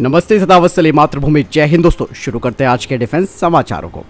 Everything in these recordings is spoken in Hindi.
नमस्ते, सदावत्सली मातृभूमि, जय हिंद। दोस्तों, शुरू करते हैं आज के डिफेंस समाचारों को।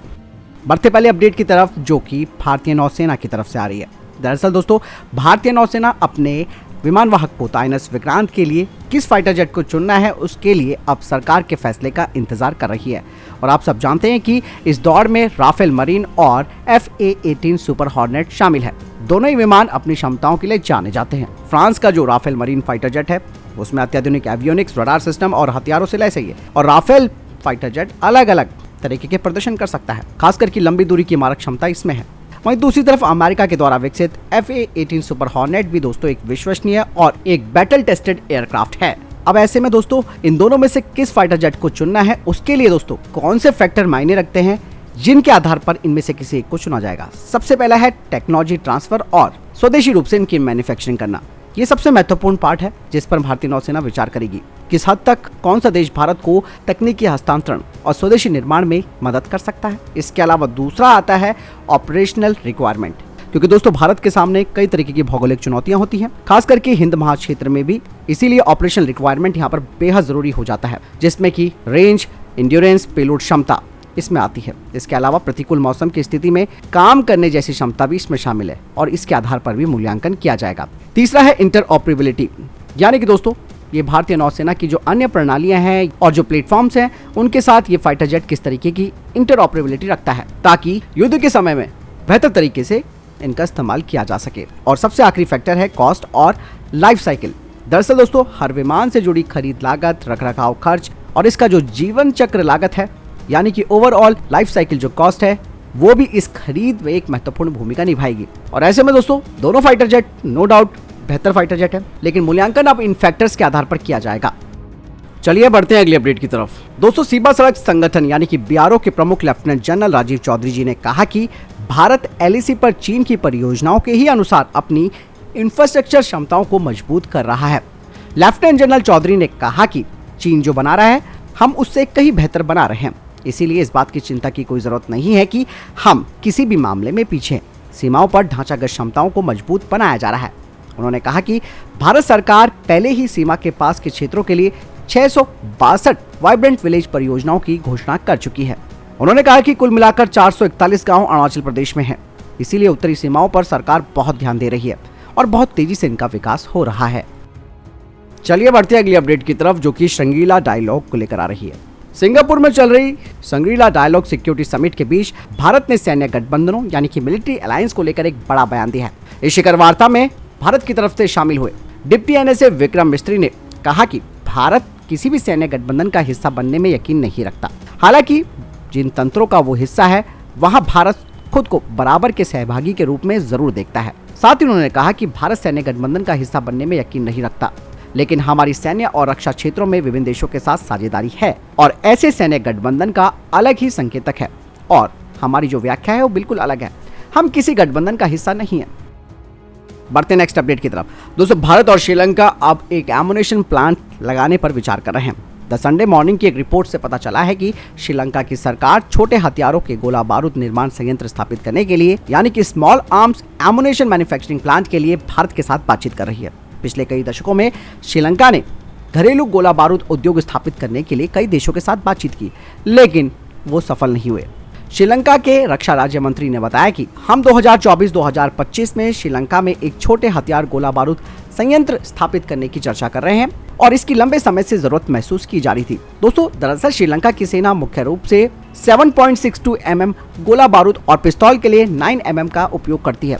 बढ़ते पहले अपडेट की तरफ, जो कि भारतीय नौसेना की तरफ से आ रही है। दरअसल दोस्तों, भारतीय नौसेना अपने विमान वाहक पोत INS विक्रांत के लिए किस फाइटर जेट को चुनना है, उसके लिए अब सरकार के फैसले का इंतजार कर रही है। और आप सब जानते हैं कि इस दौड़ में राफेल मरीन और FA-18 सुपर हॉर्नेट शामिल है। दोनों ही विमान अपनी क्षमताओं के लिए जाने जाते हैं। फ्रांस का जो राफेल मरीन फाइटर जेट है, उसमें अत्याधुनिक एवियोनिक्स, रडार सिस्टम और हथियारों से लैस है। और राफेल फाइटर जेट अलग अलग तरीके के प्रदर्शन कर सकता है, खासकर की लंबी दूरी की मारक क्षमता इसमें है। वहीं दूसरी तरफ अमेरिका के द्वारा विकसित FA-18 सुपर हॉर्नेट भी दोस्तों एक विश्वसनीय और एक बैटल टेस्टेड एयरक्राफ्ट है। अब ऐसे में दोस्तों, इन दोनों में से किस फाइटर जेट को चुनना है, उसके लिए दोस्तों कौन से फैक्टर मायने रखते हैं, जिनके आधार पर इनमें से किसी एक को चुना जाएगा। सबसे पहला है टेक्नोलॉजी ट्रांसफर और स्वदेशी रूप से इनकी मैन्युफैक्चरिंग करना। ये सबसे महत्वपूर्ण पार्ट है जिस पर भारतीय नौसेना विचार करेगी। किस हद तक कौन सा देश भारत को तकनीकी हस्तांतरण और स्वदेशी निर्माण में मदद कर सकता है। इसके अलावा दूसरा आता है ऑपरेशनल रिक्वायरमेंट, क्योंकि दोस्तों भारत के सामने कई तरीके की भौगोलिक चुनौतियां होती हैं, खास करके हिंद महाक्षेत्र में भी। इसीलिए ऑपरेशनल रिक्वायरमेंट यहाँ पर बेहद जरूरी हो जाता है, जिसमें कि रेंज, इंड्योरेंस, पेलोड क्षमता इसमें आती है। इसके अलावा प्रतिकूल मौसम की स्थिति में काम करने जैसी क्षमता भी इसमें शामिल है और इसके आधार पर भी मूल्यांकन किया जाएगा। तीसरा है इंटरऑपरेबिलिटी, यानी कि दोस्तों ये भारतीय नौसेना की जो अन्य प्रणालियां हैं और जो प्लेटफॉर्म्स हैं, उनके साथ ये फाइटर जेट किस तरीके की इंटरऑपरेबिलिटी रखता है, ताकि युद्ध के समय में बेहतर तरीके से इनका इस्तेमाल किया जा सके। और सबसे आखिरी फैक्टर है कॉस्ट और लाइफ साइकिल। दरअसल दोस्तों, हर विमान से जुड़ी खरीद लागत, रखरखाव खर्च और इसका जो जीवन चक्र लागत है, यानी कि ओवरऑल लाइफ साइकिल जो कॉस्ट है, वो भी इस खरीद में एक महत्वपूर्ण भूमिका निभाएगी। और ऐसे में दोस्तों दोनों फाइटर जेट नो डाउट बेहतर फाइटर जेट है, लेकिन मूल्यांकन अब इन फैक्टर्स के आधार पर किया जाएगा। चलिए बढ़ते हैं अगली अपडेट की तरफ। दोस्तों, सीमा सड़क संगठन यानी कि BRO के प्रमुख लेफ्टिनेंट जनरल राजीव चौधरी जी ने कहा कि भारत LAC पर चीन की परियोजनाओं के ही अनुसार अपनी इंफ्रास्ट्रक्चर क्षमताओं को मजबूत कर रहा है। लेफ्टिनेंट जनरल चौधरी ने कहा कि चीन जो बना रहा है, हम उससे कहीं बेहतर बना रहे हैं। इसीलिए इस बात की चिंता की कोई जरूरत नहीं है कि हम किसी भी मामले में पीछे हैं। सीमाओं पर ढांचागत क्षमताओं को मजबूत बनाया जा रहा है। उन्होंने कहा कि भारत सरकार पहले ही सीमा के पास के क्षेत्रों के लिए 662 वाइब्रेंट विलेज परियोजनाओं की घोषणा कर चुकी है। उन्होंने कहा कि कुल मिलाकर 441 गांव अरुणाचल प्रदेश में हैं। इसीलिए उत्तरी सीमाओं पर सरकार बहुत ध्यान दे रही है और बहुत तेजी से इनका विकास हो रहा है। चलिए बढ़ते हैं अगली अपडेट की तरफ, जो कि श्रृंगेला डायलॉग को लेकर आ रही है। सिंगापुर में चल रही श्रृंगेला डायलॉग सिक्योरिटी समिट के बीच भारत ने सैन्य गठबंधनों यानी कि मिलिट्री अलायंस को लेकर एक बड़ा बयान दिया है। इस शिखर वार्ता में भारत की तरफ से शामिल हुए डिप्टी NSA विक्रम मिस्त्री ने कहा कि भारत किसी भी सैन्य गठबंधन का हिस्सा बनने में यकीन नहीं रखता। हालांकि जिन तंत्रों का वो हिस्सा है, वहां भारत खुद को बराबर के सहभागी के रूप में जरूर देखता है। साथ ही उन्होंने कहा कि भारत सैन्य गठबंधन का हिस्सा बनने में यकीन नहीं रखता, लेकिन हमारी सैन्य और रक्षा क्षेत्रों में विभिन्न देशों के साथ साझेदारी है और ऐसे सैन्य गठबंधन का अलग ही संकेतक है। और हमारी जो व्याख्या है वो बिल्कुल अलग है। हम किसी गठबंधन का हिस्सा नहीं है। बढ़ते नेक्स्ट अपडेट की तरफ। दोस्तों, भारत और श्रीलंका अब एक एमुनेशन प्लांट लगाने पर विचार कर रहे हैं। द संडे मॉर्निंग की एक रिपोर्ट से पता चला है कि श्रीलंका की सरकार छोटे हथियारों के गोला बारूद निर्माण संयंत्र स्थापित करने के लिए यानी कि small arms ammunition manufacturing plant के लिए भारत के साथ बातचीत कर रही है। पिछले कई दशकों में श्रीलंका ने घरेलू गोला बारूद उद्योग स्थापित करने के लिए कई देशों के साथ बातचीत की, लेकिन वो सफल नहीं हुए। श्रीलंका के रक्षा राज्य मंत्री ने बताया कि हम 2024-2025 में श्रीलंका में एक छोटे हथियार गोला बारूद संयंत्र स्थापित करने की चर्चा कर रहे हैं और इसकी लंबे समय से जरूरत महसूस की जा रही थी। दोस्तों, दरअसल श्रीलंका की सेना मुख्य रूप से 7.62 mm गोला बारूद और पिस्तौल के लिए 9 mm का उपयोग करती है।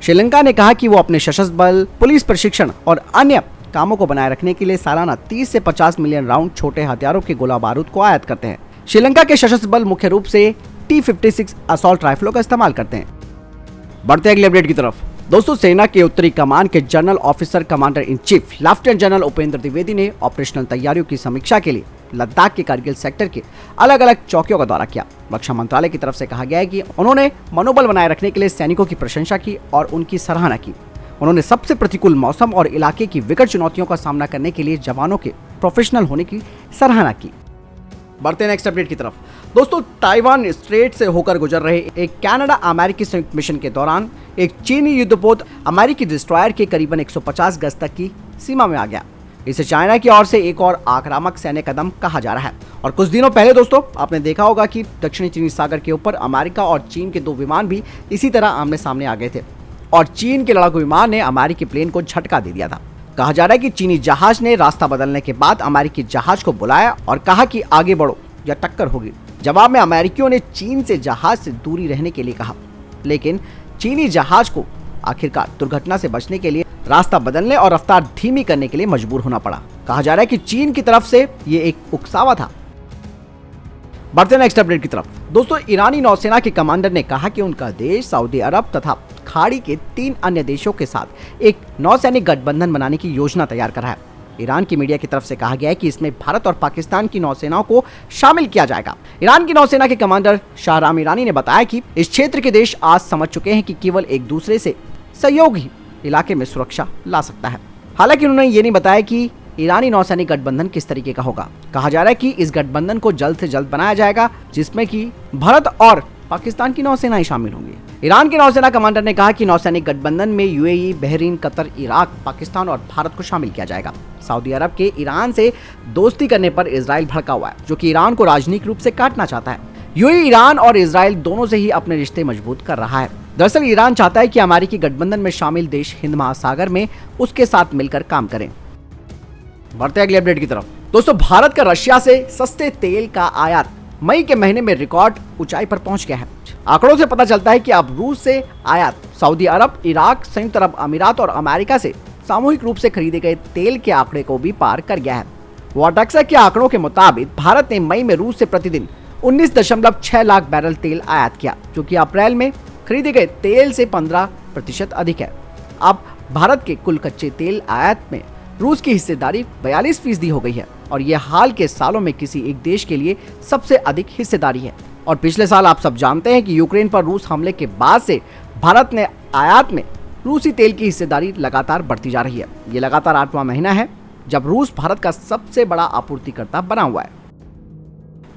श्रीलंका ने कहा कि वो अपने सशस्त्र बल, पुलिस प्रशिक्षण और अन्य कामों को बनाए रखने के लिए सालाना 30 से 50 मिलियन राउंड छोटे हथियारों के गोला बारूद को आयात करते हैं। श्रीलंका के सशस्त्र बल मुख्य रूप से T-56 असॉल्ट राइफलों का इस्तेमाल करते हैं। बढ़ते अगले अपडेट की तरफ। दोस्तों, सेना के उत्तरी कमान के general officer commander in chief lieutenant general Upendra Dwivedi ने ऑपरेशनल तैयारियों की समीक्षा के लिए लद्दाख के कारगिल सेक्टर के अलग अलग चौकियों का दौरा किया। रक्षा मंत्रालय की तरफ से कहा गया है कि उन्होंने मनोबल बनाए रखने के लिए सैनिकों की प्रशंसा की और उनकी सराहना की। उन्होंने सबसे प्रतिकूल मौसम और इलाके की विकट चुनौतियों का सामना करने के लिए जवानों के प्रोफेशनल होने की सराहना की। बढ़ते नेक्स्ट अपडेट की तरफ। दोस्तों, ताइवान स्ट्रेट से होकर गुजर रहे एक कनाडा अमेरिकी संयुक्त मिशन के दौरान एक चीनी युद्धपोत अमेरिकी डिस्ट्रॉयर के करीबन 150 गज तक की सीमा में आ गया। इसे चाइना की ओर से एक और आक्रामक सैन्य कदम कहा जा रहा है। और कुछ दिनों पहले दोस्तों आपने देखा होगा कि दक्षिणी चीनी सागर के ऊपर अमेरिका और चीन के 2 विमान भी इसी तरह आमने सामने आ गए थे और चीन के लड़ाकू विमान ने अमेरिकी प्लेन को झटका दे दिया था। कहा जा रहा है कि चीनी जहाज ने रास्ता बदलने के बाद अमेरिकी जहाज को बुलाया और कहा कि आगे बढ़ो या टक्कर होगी। जवाब में अमेरिकियों ने चीन से जहाज से दूरी रहने के लिए कहा, लेकिन चीनी जहाज को आखिरकार दुर्घटना से बचने के लिए रास्ता बदलने और रफ्तार धीमी करने के लिए मजबूर होना पड़ा। कहा जा रहा है कि चीन की तरफ से ये एक उकसावा था। बढ़ते नेक्स्ट अपडेट की तरफ। दोस्तों ईरानी नौसेना के कमांडर ने कहा कि उनका देश सऊदी अरब तथा खाड़ी के 3 अन्य देशों के साथ एक नौसैनिक गठबंधन बनाने की योजना तैयार कर रहा है। ईरान की मीडिया की तरफ से कहा गया है कि इसमें भारत और पाकिस्तान की नौसेनाओं को शामिल किया जाएगा। ईरान की नौसेना के कमांडर शाहराम ईरानी ने बताया कि इस क्षेत्र के देश आज समझ चुके हैं कि केवल एक दूसरे से सहयोग ही इलाके में सुरक्षा ला सकता है। हालांकि उन्होंने ये नहीं बताया कि ईरानी नौसैनिक गठबंधन किस तरीके का होगा। कहा जा रहा है कि इस गठबंधन को जल्द से जल्द बनाया जाएगा, जिसमें कि भारत और पाकिस्तान की नौसेनाएं शामिल होंगी। ईरान के नौसेना कमांडर ने कहा कि नौसैनिक गठबंधन में UAE, Bahrain, Qatar, Iraq, Pakistan और भारत को शामिल किया जाएगा। सऊदी अरब के ईरान से दोस्ती करने पर इजराइल भड़का हुआ है, जो कि ईरान को राजनीतिक रूप से काटना चाहता है। यूएई ईरान और इजराइल दोनों से ही अपने रिश्ते मजबूत कर रहा है। दरअसल ईरान चाहता है कि अमेरिकी गठबंधन में शामिल देश हिंद महासागर में उसके साथ मिलकर काम करें। बढ़ते अगले अपडेट की तरफ। दोस्तों भारत का रशिया से सस्ते तेल का आयात मई के महीने में रिकॉर्ड ऊंचाई पर पहुंच गया है। आंकड़ों से पता चलता है कि अब रूस से आयात सऊदी अरब, इराक, संयुक्त अरब अमीरात और अमेरिका से सामूहिक रूप से खरीदे गए तेल के आंकड़े को भी पार कर गया है। वॉटक्सा के आंकड़ों के मुताबिक भारत ने मई में रूस से प्रतिदिन 19.6 लाख बैरल तेल आयात किया, जो कि अप्रैल में खरीदे गए तेल से 15% अधिक है। अब भारत के कुल कच्चे तेल आयात में रूस की हिस्सेदारी 42% हो गई है और यह हाल के सालों में किसी एक देश के लिए सबसे अधिक हिस्सेदारी है। और पिछले साल आप सब जानते हैं कि यूक्रेन पर रूस हमले के बाद से भारत ने आयात में रूसी तेल की हिस्सेदारी लगातार बढ़ती जा रही है। ये लगातार 8वां महीना है जब रूस भारत का सबसे बड़ा आपूर्तिकर्ता बना हुआ है।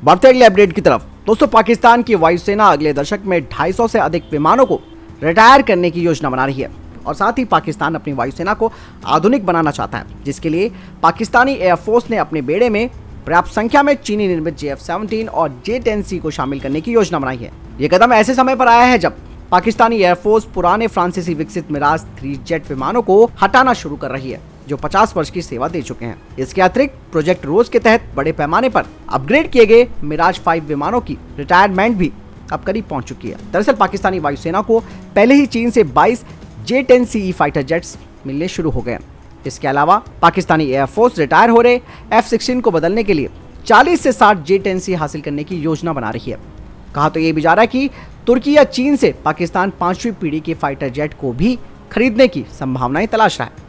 बढ़ते अगले अपडेट की तरफ। दोस्तों पाकिस्तान की वायुसेना अगले दशक में 250 से अधिक विमानों को रिटायर करने की योजना बना रही है और साथ ही पाकिस्तान अपनी वायुसेना को आधुनिक बनाना चाहता है, जिसके लिए पाकिस्तानी एयरफोर्स ने अपने बेड़े में पर्याप्त संख्या में चीनी निर्मित JF-17 और J-10C को शामिल करने की योजना बनाई है। ये कदम ऐसे समय पर आया है जब पाकिस्तानी एयरफोर्स पुराने फ्रांसीसी विकसित मिराज 3 जेट विमानों को हटाना शुरू कर रही है, जो 50 वर्ष की सेवा दे चुके हैं। इसके अतिरिक्त प्रोजेक्ट रोज के तहत बड़े पैमाने पर अपग्रेड किए गए मिराज 5 विमानों की रिटायरमेंट भी अब करीब पहुंच चुकी है। दरअसल पाकिस्तानी वायुसेना को पहले ही चीन से 22 J-10C फाइटर जेट्स मिलने शुरू हो गए। इसके अलावा पाकिस्तानी एयरफोर्स रिटायर हो रहे F-16 को बदलने के लिए 40 से 60 J-10C हासिल करने की योजना बना रही है। कहा तो ये भी जा रहा है कि तुर्की या चीन से पाकिस्तान 5वीं पीढ़ी के फाइटर जेट को भी खरीदने की संभावनाएं तलाश रहा है।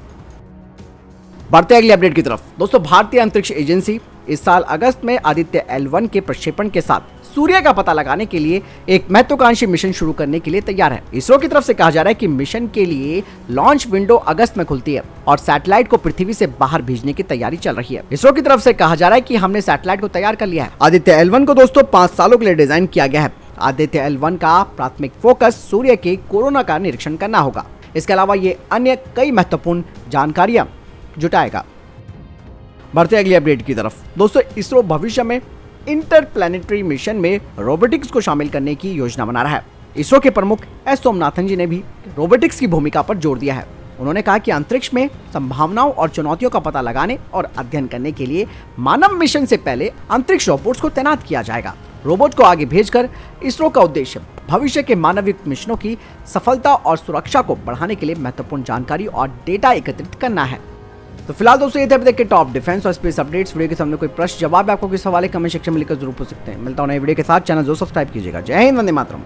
बढ़ते अगले अपडेट की तरफ। दोस्तों भारतीय अंतरिक्ष एजेंसी इस साल अगस्त में आदित्य L1 के प्रक्षेपण के साथ सूर्य का पता लगाने के लिए एक महत्वाकांक्षी मिशन शुरू करने के लिए तैयार है। इसरो की तरफ से कहा जा रहा है कि मिशन के लिए लॉन्च विंडो अगस्त में खुलती है और सैटेलाइट को पृथ्वी से बाहर भेजने की तैयारी चल रही है। इसरो की तरफ से कहा जा रहा है कि हमने सैटेलाइट को तैयार कर लिया है। आदित्य L1 को दोस्तों 5 सालों के लिए डिजाइन किया गया है। आदित्य L1 का प्राथमिक फोकस सूर्य के कोरोना का निरीक्षण करना होगा। इसके अलावा ये अन्य कई महत्वपूर्ण जानकारियां जुटाएगा। बढ़ते अगली अपडेट की तरफ। दोस्तों इसरो भविष्य में इंटरप्लैनेटरी मिशन में रोबोटिक्स को शामिल करने की योजना बना रहा है। इसरो के प्रमुख एस सोमनाथन जी ने भी रोबोटिक्स की भूमिका पर जोर दिया है। उन्होंने कहा कि अंतरिक्ष में संभावनाओं और चुनौतियों का पता लगाने और अध्ययन करने के लिए मानव मिशन से पहले अंतरिक्ष रोबोट्स को तैनात किया जाएगा। रोबोट को आगे भेजकर इसरो का उद्देश्य भविष्य के मानवयुक्त मिशनों की सफलता और सुरक्षा को बढ़ाने के लिए महत्वपूर्ण जानकारी और डेटा एकत्रित करना है। तो फिलहाल दोस्तों ये थे अभी तक के टॉप डिफेंस और स्पेस अपडेट्स। वीडियो के सामने कोई प्रश्न जवाब आपको किस सवाल कमेंट सेक्शन में लिखकर जरूर पूछ सकते हैं। मिलता हूं नए वीडियो के साथ। चैनल जरूर सब्सक्राइब कीजिएगा। जय हिंद, वंदे मातरम।